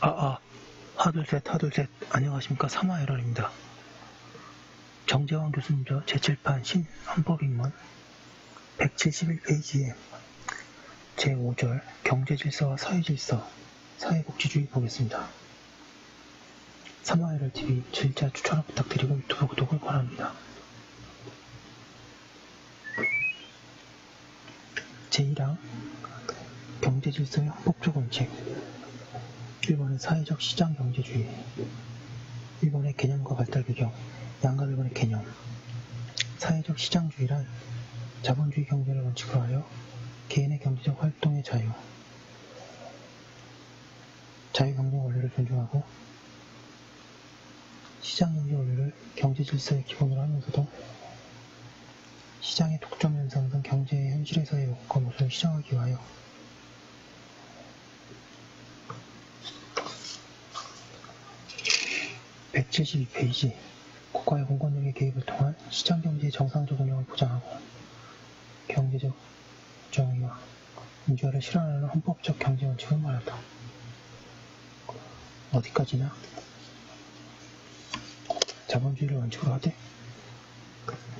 하둘셋. 안녕하십니까. 3화 에러입니다. 정재환 교수님저 제7판 신헌법입문 171페이지에 제5절 경제질서와 사회질서, 사회복지주의 보겠습니다. 3화 에러TV 질자 추천을 부탁드리고 유튜브 구독을 바랍니다. 제1항 경제질서의 헌법적 원칙. 1번은 사회적 시장경제주의. 1번의 개념과 발달 배경. 양가 1번의 개념. 사회적 시장주의란 자본주의 경제를 원칙으로 하여 개인의 경제적 활동의 자유경쟁 원리를 존중하고 시장경제 원리를 경제질서의 기본으로 하면서도 시장의 독점 현상 등 경제의 현실에서의 요구과 모습을 시정하기 위하여 (172페이지) 국가의 공권력의 개입을 통한 시장경제의 정상적 운영을 보장하고 경제적 정의와 민주화를 실현하는 헌법적 경제원칙을 말한다. 어디까지나 자본주의를 원칙으로 하되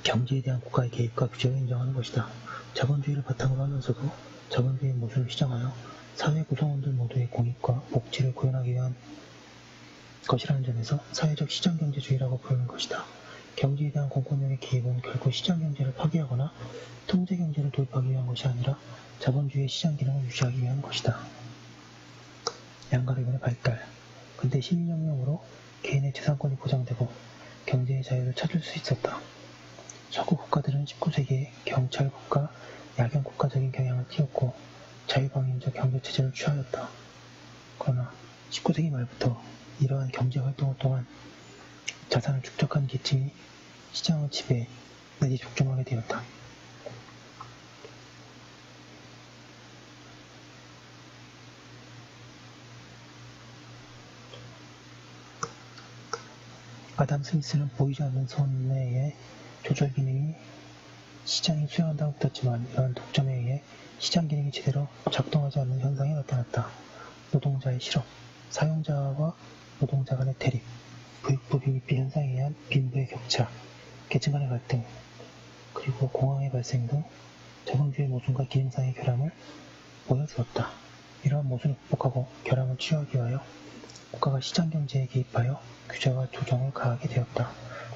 경제에 대한 국가의 개입과 규제를 인정하는 것이다. 자본주의를 바탕으로 하면서도 자본주의의 모순을 시정하여 사회 구성원들 모두의 공익과 복지를 구현하기 위한 것이라는 점에서 사회적 시장경제주의라고 부르는 것이다. 경제에 대한 공권력의 개입은 결국 시장경제를 파괴하거나 통제경제를 도입하기 위한 것이 아니라 자본주의의 시장기능을 유지하기 위한 것이다. 양가리군의 발달. 근대 시민혁명으로 개인의 재산권이 보장되고 경제의 자유를 찾을 수 있었다. 서구 국가들은 19세기에 경찰국가, 야경국가적인 경향을 띄웠고 자유방임적 경제체제를 취하였다. 그러나 19세기 말부터 이러한 경제활동을 통한 자산을 축적한 계층이 시장을 지배 내지 독점하게 되었다. 아담 스미스는 보이지 않는 손해의 조절 기능이 시장이 수행한다고 믿었지만 이러한 독점에 의해 시장 기능이 제대로 작동하지 않는 현상이 나타났다. 노동자의 실업, 사용자와 노동자 간의 대립, 부익부 비익비 현상에 의한 빈부의 격차, 계층 간의 갈등, 그리고 공황의 발생 등 자본주의 모순과 기능상의 결함을 보여주었다. 이러한 모순을 극복하고 결함을 치유하기 위하여 국가가 시장경제에 개입하여 규제와 조정을 가하게 되었다.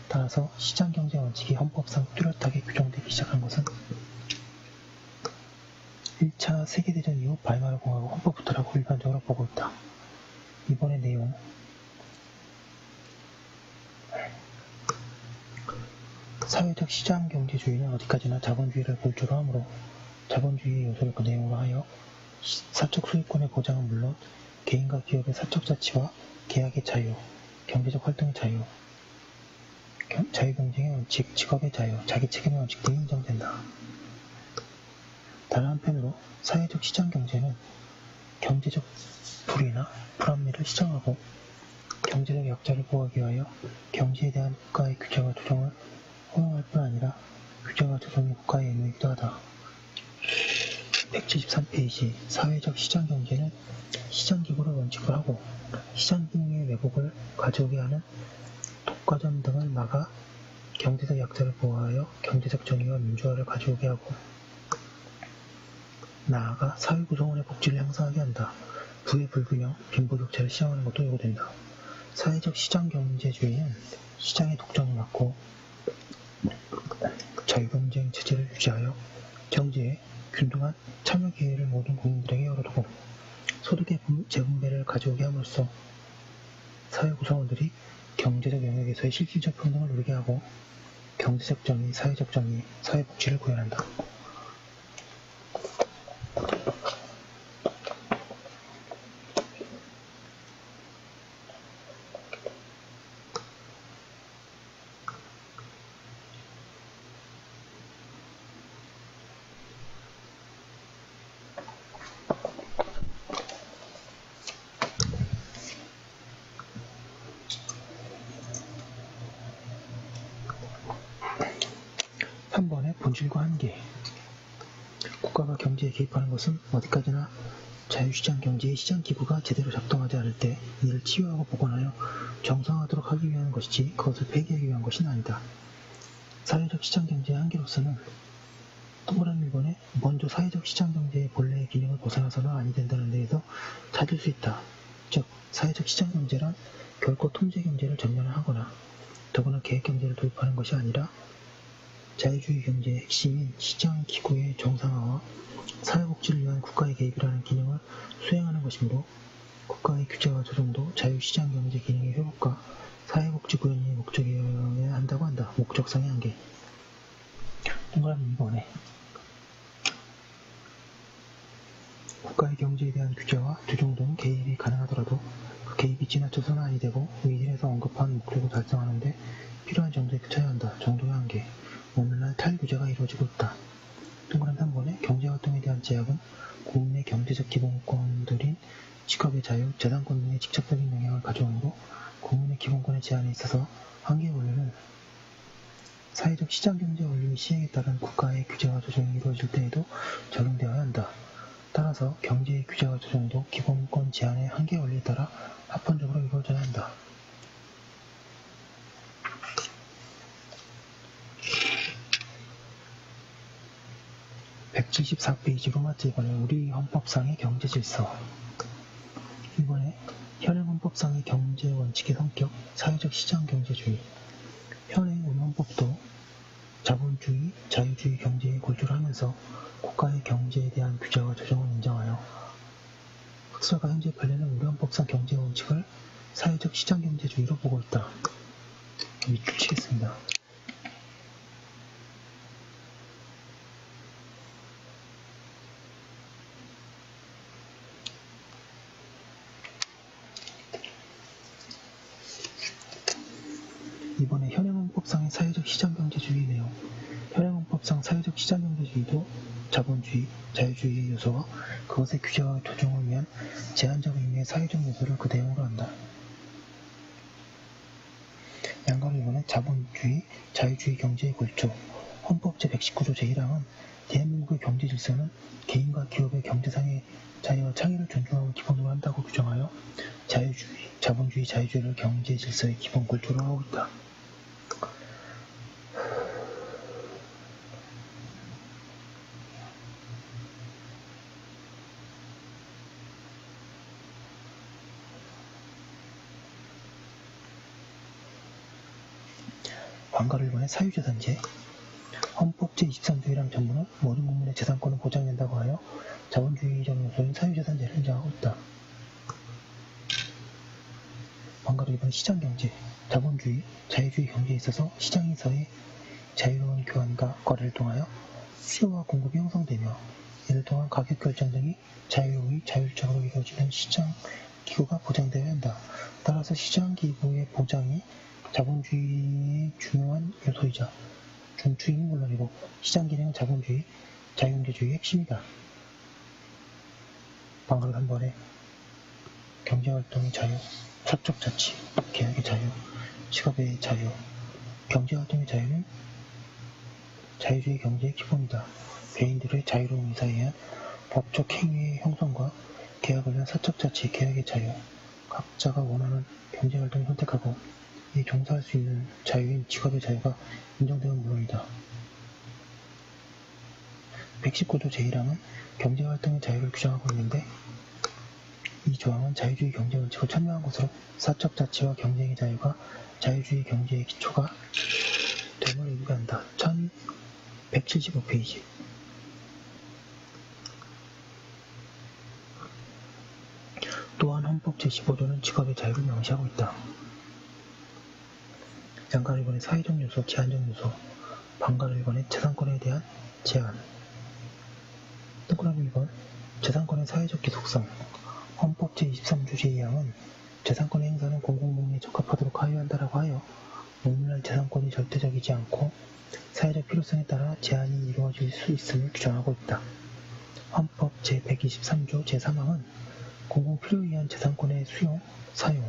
따라서 시장경제 원칙이 헌법상 뚜렷하게 규정되기 시작한 것은 1차 세계대전 이후 바이마르 공화국 헌법부터라고 일반적으로 보고 있다. 이번의 내용. 사회적 시장경제주의는 어디까지나 자본주의를 골조로 하므로 자본주의의 요소를 그 내용으로 하여 사적 소유권의 보장은 물론 개인과 기업의 사적 자치와 계약의 자유, 경제적 활동의 자유, 자유경쟁의 원칙, 직업의 자유, 자기 책임의 원칙 등이 인정된다. 다른 한편으로 사회적 시장경제는 경제적 불의나 불합리를 시정하고 경제적 약자를 보호하기 위하여 경제에 대한 국가의 규제와 조정을 허용할 뿐 아니라 규제와 조정이 국가의 의무이기도 하다. 173페이지 사회적 시장경제는 시장기구를 원칙으로 하고 시장기능의 왜곡을 가져오게 하는 독과점 등을 막아 경제적 약자를 보호하여 경제적 정의와 민주화를 가져오게 하고 나아가 사회 구성원의 복지를 향상하게 한다. 부의 불균형, 빈부격차를 시정하는 것도 요구된다. 사회적 시장경제주의는 시장의 독점을 막고 자유경쟁 체제를 유지하여 경제에 균등한 참여 기회를 모든 국민들에게 열어두고 소득의 재분배를 가져오게 함으로써 사회 구성원들이 경제적 영역에서의 실질적 평등을 누리게 하고 경제적 정의, 사회적 정의, 사회복지를 구현한다. 본질과 한계. 국가가 경제에 개입하는 것은 어디까지나 자유시장 경제의 시장기구가 제대로 작동하지 않을 때 이를 치유하고 복원하여 정상화하도록 하기 위한 것이지 그것을 폐기하기 위한 것은 아니다. 사회적 시장경제의 한계로서는 동그라미 1번에 먼저 사회적 시장경제의 본래의 기능을 벗어나서는 아니 된다는 데에서 찾을 수 있다. 즉, 사회적 시장경제란 결코 통제경제를 전면하거나 더구나 계획경제를 도입하는 것이 아니라 자유주의 경제의 핵심인 시장기구의 정상화와 사회복지를 위한 국가의 개입이라는 기능을 수행하는 것이므로 국가의 규제와 조정도 자유시장경제 기능의 효력과 사회복지 구현의 목적이어야 한다고 한다. 목적성의 한계. 동그라미 2번에 국가의 경제에 대한 규제와 조정 등 개입이 가능하더라도 그 개입이 지나쳐서는 아니 되고 위진에서 언급한 목적을 달성하는데 필요한 정도에 그쳐야 한다. 정도의 한계. 오늘날 탈규제가 이루어지고 있다. 동그라미 3번에 경제활동에 대한 제약은 국민의 경제적 기본권들인 직업의 자유, 재산권 등에 직접적인 영향을 가져오므로 국민의 기본권의 제한에 있어서 한계 원리는 사회적 시장경제 원리 시행에 따른 국가의 규제와 조정이 이루어질 때에도 적용되어야 한다. 따라서 경제의 규제와 조정도 기본권 제한의 한계 원리에 따라 합헌적으로 이루어져야 한다. (174페이지) 로마字 1번에 우리 헌법상의 경제질서. 1번에 현행 헌법상의 경제 원칙의 성격, 사회적 시장경제주의. 현행 우리 헌법도 자본주의, 자유주의 경제에 골조를 하면서 국가의 경제에 대한 규제와 조정을 인정하여 흑설과 현재 관련된 우리 헌법상 경제 원칙을 사회적 시장경제주의로 보고 있다. 밑줄 치겠습니다. 이번에 현행헌법상의 사회적 시장경제주의 내용. 현행헌법상 사회적 시장경제주의도 자본주의, 자유주의의 요소와 그것의 규제와 조정을 위한 제한적 의미의 사회적 요소를 그 내용으로 한다. 양가로 이번에 자본주의, 자유주의 경제의 골조. 헌법 제119조 제1항은 대한민국의 경제질서는 개인과 기업의 경제상의 자유와 창의를 존중하고 기본으로 한다고 규정하여 자유주의, 자본주의, 자유주의를 경제질서의 기본 골조로 하고 있다. 관가를 이번에 사유재산제. 헌법 제23조의 전문은 모든 국민의 재산권은 보장된다고 하여 자본주의적 요소인 사유재산제를 인정하고 있다. 관가로 이번에 시장경제. 자본주의, 자유주의 경제에 있어서 시장에서의 자유로운 교환과 거래를 통하여 수요와 공급이 형성되며 이를 통한 가격 결정 등이 자유로이 자율적으로 이루어지는 시장 기구가 보장되어야 한다. 따라서 시장 기구의 보장이 자본주의의 중요한 요소이자 중추임은 물론이고 시장 기능은 자본주의, 자유경제주의의 핵심이다. 방금 3번에 경제활동의 자유, 사적 자치, 계약의 자유, 직업의 자유. 경제활동의 자유는 자유주의 경제의 기본이다. 개인들의 자유로운 의사에 의한 법적 행위의 형성과 계약을 위한 사적 자치, 계약의 자유. 각자가 원하는 경제활동을 선택하고 이에 종사할 수 있는 자유인 직업의 자유가 인정되는 물론이다. 119조 제1항은 경제활동의 자유를 규정하고 있는데 이 조항은 자유주의 경제 원칙을 천명한 것으로 사적 자치와 경쟁의 자유가 자유주의 경제의 기초가 됨을 의미한다. 1175페이지. 또한 헌법 제15조는 직업의 자유를 명시하고 있다. 양가 1번의 사회적 요소, 제한적 요소. 방가 1번의 재산권에 대한 제한. 동그라미 1번 재산권의 사회적 기속성. 헌법 제23조 제2항은 재산권의 행사는 공공복리에 적합하도록 하여야 한다라고 하여 오늘날 재산권이 절대적이지 않고 사회적 필요성에 따라 제한이 이루어질 수 있음을 규정하고 있다. 헌법 제123조 제3항은 공공필요에 의한 재산권의 수용, 사용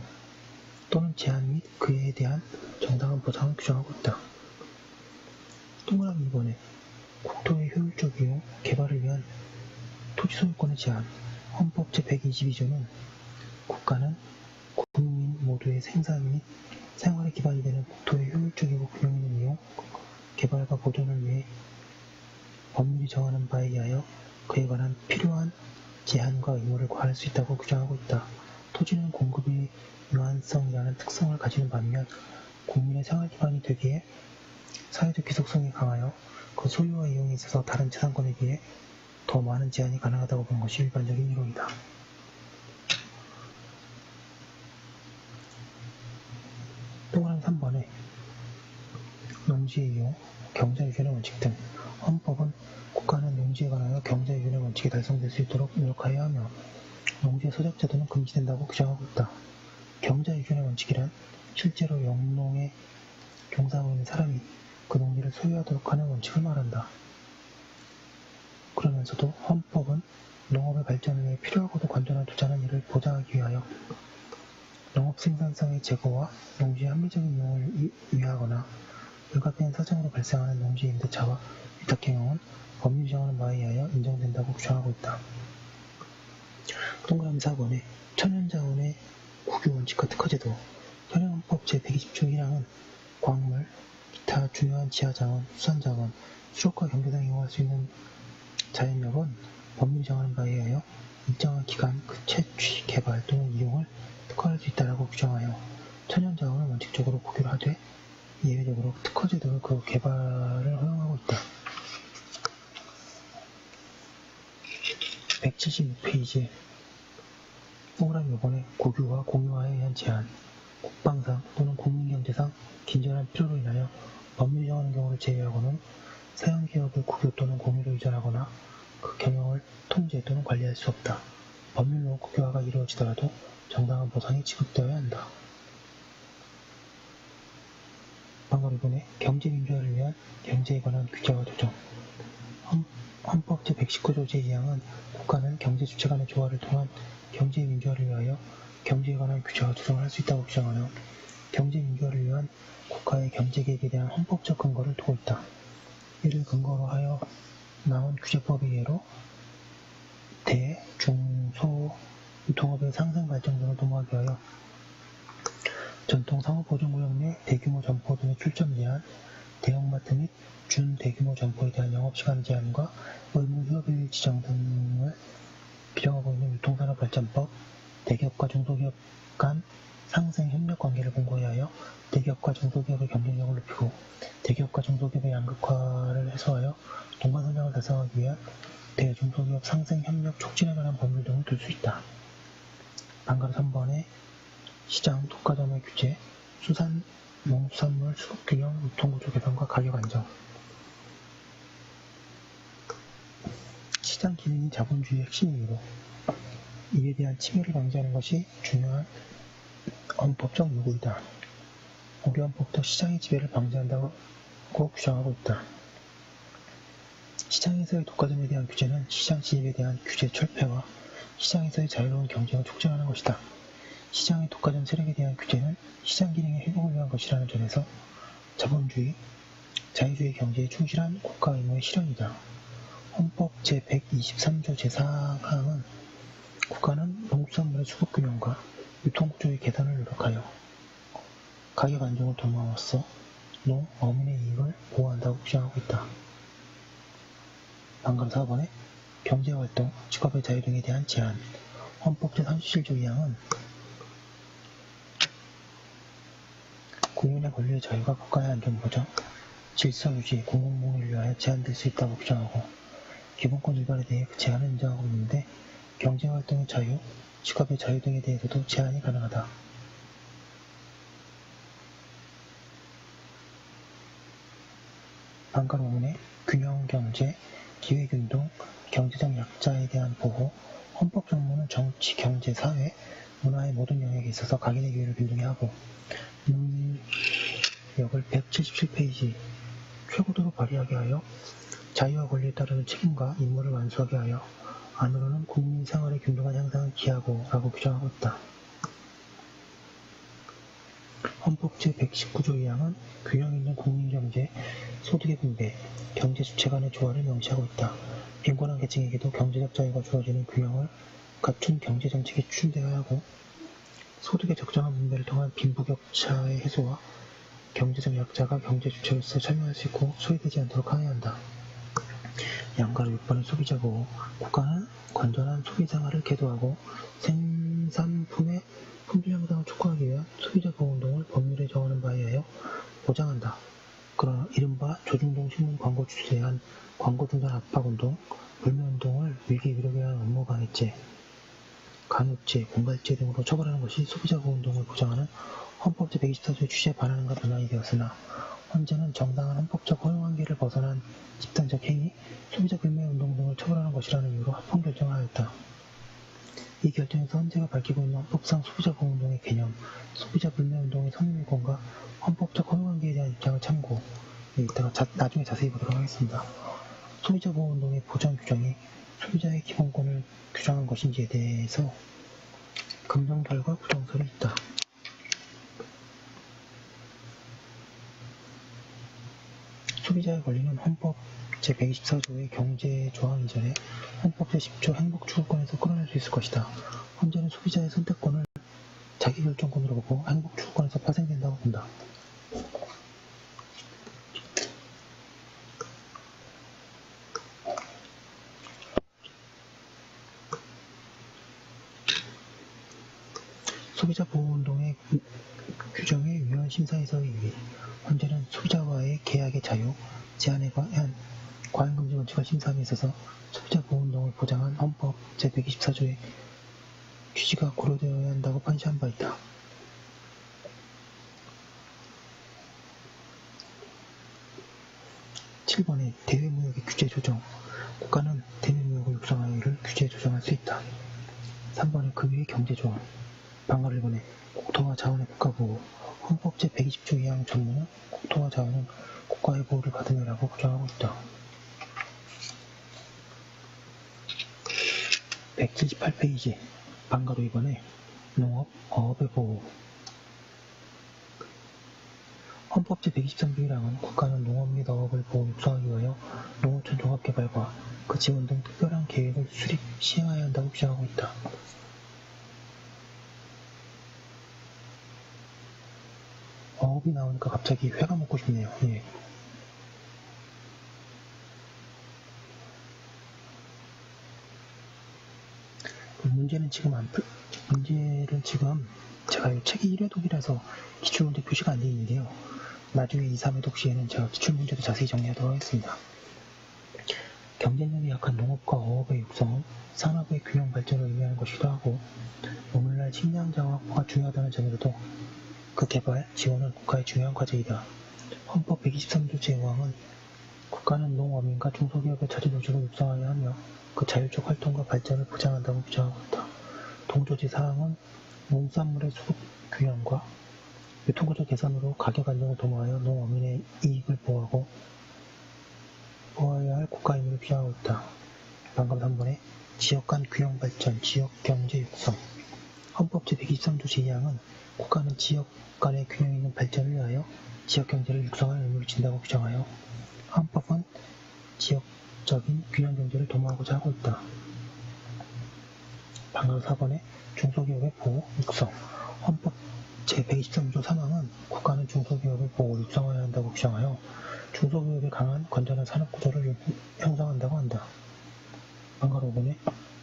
또는 제한 및 그에 대한 정당한 보상을 규정하고 있다. 동그라미 2번에 국토의 효율적 이용, 개발을 위한 토지 소유권의 제한. 헌법 제122조는 국가는 국민 모두의 생산 및 생활에 기반이 되는 국토의 효율적이고 균형 있는 이용, 개발과 보존을 위해 법률이 정하는 바에 의하여 그에 관한 필요한 제한과 의무를 과할 수 있다고 규정하고 있다. 토지는 공급의 유한성이라는 특성을 가지는 반면 국민의 생활 기반이 되기에 사회적 귀속성이 강하여 그 소유와 이용에 있어서 다른 재산권에 비해 더 많은 제한이 가능하다고 보는 것이 일반적인 이론이다. 동그라미 3번에 농지의 이용, 경제유전의 원칙 등 헌법은 국가는 농지에 관하여 경제유전의 원칙이 달성될 수 있도록 노력하여야 하며 농지의 소작제도는 금지된다고 규정하고 있다. 경제유전의 원칙이란 실제로 영농에 종사하고 있는 사람이 그 농지를 소유하도록 하는 원칙을 말한다. 그러면서도 헌법은 농업의 발전을 위해 필요하고도 건전한 투자는 이를 보장하기 위하여 농업 생산성의 제고와 농지의 합리적인 이용을 위하거나 불가피한 사정으로 발생하는 농지 임대차와 위탁 경영은 법률이 정하는 바에 의하여 인정된다고 규정하고 있다. 동그라미 4번에 천연자원의 국유원칙과 특허제도 현행헌법 제120조 1항은 광물, 기타 중요한 지하자원, 수산자원, 수력과 경제 등 이용할 수 있는 자연력은 법률이 정하는 바에 의하여 일정한 기간 그 채취, 개발 또는 이용을 특허할 수 있다고 규정하여 천연자원은 원칙적으로 국유를 하되 예외적으로 특허제도로 그 개발을 허용하고 있다. 176페이지 동그라미 5번에 국유와 공유화에 의한 제한, 국방상 또는 국민경제상 긴전한 필요로 인하여 법률이 정하는 경우를 제외하고는 사용기업의 국유 또는 공유로 이전하거나 그 경영을 통제 또는 관리할 수 없다. 법률로 국유화가 이루어지더라도 정당한 보상이 지급되어야 한다. 방금 2번에 경제민주화를 위한 경제에 관한 규제와 조정 헌법 제119조 제2항은 국가는 경제주체 간의 조화를 통한 경제민주화를 위하여 경제에 관한 규제와 조정을 할 수 있다고 규정하여 경제민주화를 위한 국가의 경제개혁에 대한 헌법적 근거를 두고 있다. 이를 근거로 하여 나온 규제법의 예로 대, 중, 소, 유통업의 상생 발전 등을 도모하기 위하여 전통 상호보조무역 내 대규모 점포 등의 출점 제한, 대형마트 및 준대규모 점포에 대한 영업시간 제한과 의무 휴업일 지정 등을 규정하고 있는 유통산업발전법, 대기업과 중소기업 간 상생 협력 관계를 공고히 하여 대기업과 중소기업의 경쟁력을 높이고 대기업과 중소기업의 양극화를 해소하여 동반성장을 달성하기 위한 대중소기업 상생 협력 촉진에 관한 법률 등을 둘 수 있다. 방금 3번에 시장 독과점의 규제, 수산, 농수산물 수급균형, 유통구조 개선과 가격 안정. 시장 기능이 자본주의의 핵심이므로 이에 대한 침해를 방지하는 것이 중요한 헌법적 요구이다. 우리 헌법도 시장의 지배를 방지한다고 규정하고 있다. 시장에서의 독과점에 대한 규제는 시장 진입에 대한 규제 철폐와 시장에서의 자유로운 경쟁을 촉진하는 것이다. 시장의 독과점 세력에 대한 규제는 시장 기능의 회복을 위한 것이라는 점에서 자본주의, 자유주의 경제에 충실한 국가 의무의 실현이다. 헌법 제123조 제4항은 국가는 농수산물의 수급균형과 유통구조의 개선을 노력하여 가격 안정을 도모함으로써 어민의 이익을 보호한다고 규정하고 있다. 방금 4번에 경제활동, 직업의 자유 등에 대한 제한, 헌법 제37조 2항은 국민의 권리의 자유가 국가의 안전보장, 질서유지, 공공복리를 위하여 제한될 수 있다고 규정하고 기본권 일반에 대해 그 제한을 인정하고 있는데 경제활동의 자유, 직업의 자유 등에 대해서도 제한이 가능하다. 방금 5번에 균형경제, 기회균등, 경제적 약자에 대한 보호, 헌법 정무는 정치, 경제, 사회, 문화의 모든 영역에 있어서 각인의 기회를 균등히 하고 능력을 177페이지 최고도로 발휘하게 하여 자유와 권리에 따르는 책임과 임무를 완수하게 하여 안으로는 국민 생활의 균등한 향상을 기하고 라고 규정하고 있다. 헌법 제119조 2항은 균형 있는 국민경제, 소득의 분배, 경제 주체 간의 조화를 명시하고 있다. 빈곤한 계층에게도 경제적 자유가 주어지는 균형을 갖춘 경제정책이 추진되어야 하고 소득의 적정한 분배를 통한 빈부격차의 해소와 경제적 약자가 경제 주체로서 참여할 수 있고 소외되지 않도록 하여야 한다. 양가로 6번의 소비자 보호. 국가는 건전한 소비생활을 계도하고 생산품의 품질 향상을 촉구하기 위한 소비자 보호 운동을 법률에 정하는 바에 의하여 보장한다. 그러나 이른바 조중동 신문 광고 주제한 광고 중단 압박 운동, 불매 운동을 위기 의료에 의한 업무 방해죄, 간호죄, 공갈죄 등으로 처벌하는 것이 소비자 보호 운동을 보장하는 헌법 제124조의 취지에 반하는가 논란이 되었으나 헌재는 정당한 헌법적 허용 한계를 벗어난 집단적 행위, 소비자 불매 운동 등을 처벌하는 것이라는 이유로 합헌 결정하였다. 이 결정에서 헌재가 밝히고 있는 헌법상 소비자 보호 운동의 개념, 소비자 불매 운동의 성립일권과 헌법적 허용 한계에 대한 입장을 참고 이따가 나중에 자세히 보도록 하겠습니다. 소비자 보호 운동의 보장 규정이 소비자의 기본권을 규정한 것인지에 대해서 긍정설과 부정설이 있다. 소비자의 권리는 헌법 제124조의 경제 조항 이전에 헌법 제10조 행복추구권에서 끌어낼 수 있을 것이다. 헌재는 소비자의 선택권을 자기결정권으로 보고 행복추구권에서 파생된다고 본다. 소비자 보호운동의 규정의 위헌 심사에서의 유의. 헌재는 소비자와의 계약의 자유, 제한에 관한 과잉금지 원칙을 심사함에 있어서 소비자 보호운동을 보장한 헌법 제124조의 취지가 고려되어야 한다고 판시한 바 있다. (7번) 대외무역의 규제 조정. 국가는 대외무역을 육성하여 이를 규제 조정할 수 있다. (3번) 그 위의 경제조항. 방가를 보내 국토와 자원의 국가보호. 헌법 제120조 2항 전문은 국토와 자원은 국가의 보호를 받으며라고 규정하고 있다. 178페이지 방가로 2번에 농업, 어업의 보호. 헌법 제123조 1항은 국가는 농업 및 어업을 보호 육성하기 위하여 농어촌 종합개발과 그 지원 등 특별한 계획을 수립, 시행하여야 한다고 규정하고 있다. 어업이 나오니까 갑자기 회가 먹고 싶네요. 예. 문제는 지금 제가 이 책이 1회독이라서 기출문제 표시가 안 되어 있는데요. 나중에 2, 3회독 시에는 제가 기출문제도 자세히 정리하도록 하겠습니다. 경쟁력이 약한 농업과 어업의 육성은 산업의 균형 발전을 의미하는 것이기도 하고 오늘날 식량 자원 확보가 중요하다는 점에서도 그 개발, 지원은 국가의 중요한 과제이다. 헌법 123조 제5항은 국가는 농어민과 중소기업의 자주노조를 육성하여야 하며 그 자율적 활동과 발전을 보장한다고 규정하고 있다. 동조 제4항은 농산물의 수급 균형과 유통구조 개선으로 가격 안정을 도모하여 농어민의 이익을 보호해야 할 국가의 의무를 규정하고 있다. 방금 3번에 지역 간 균형 발전, 지역 경제 육성. 헌법 제123조 제2항은 국가는 지역 간의 균형 있는 발전을 위하여 지역 경제를 육성할 의무를 진다고 규정하여 헌법은 지역적인 균형 경제를 도모하고자 하고 있다. 방금 4번에 중소기업의 보호, 육성. 헌법 제123조 3항은 국가는 중소기업을 보호, 육성해야 한다고 규정하여 중소기업의 강한 건전한 산업구조를 형성한다고 한다. 방금 5번에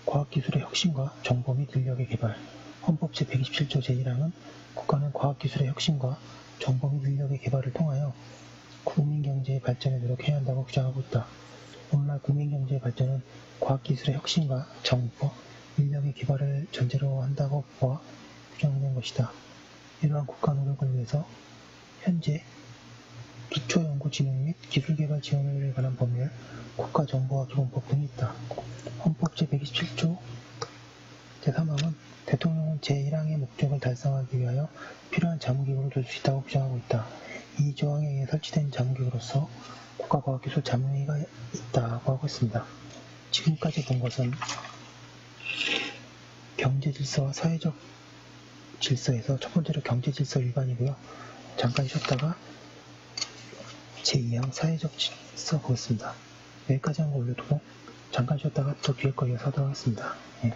과학기술의 혁신과 정보 및 인력의 개발. 헌법 제127조 제1항은 국가는 과학기술의 혁신과 정보 및 인력의 개발을 통하여 국민경제의 발전에 노력해야 한다고 규정하고 있다. 오늘날 국민경제의 발전은 과학기술의 혁신과 정보, 인력의 개발을 전제로 한다고 보아 규정된 것이다. 이러한 국가 노력을 위해서 현재 기초연구진흥 및 기술개발 지원을 관한 법률, 국가정보화기본법 등이 있다. 헌법 제127조 제3항은 대통령은 제1항의 목적을 달성하기 위하여 필요한 자문기구를 둘 수 있다고 규정하고 있다. 이 조항에 의해 설치된 자문기구로서 국가과학기술 자문회의가 있다고 하고 있습니다. 지금까지 본 것은 경제질서와 사회적 질서에서 첫 번째로 경제질서 일반이고요. 잠깐 쉬었다가 제2항 사회적 질서 보겠습니다. 여기까지 한 거 올려두고 잠깐 쉬었다가 또 뒤에 거 이어서 하도록 하겠습니다. 예.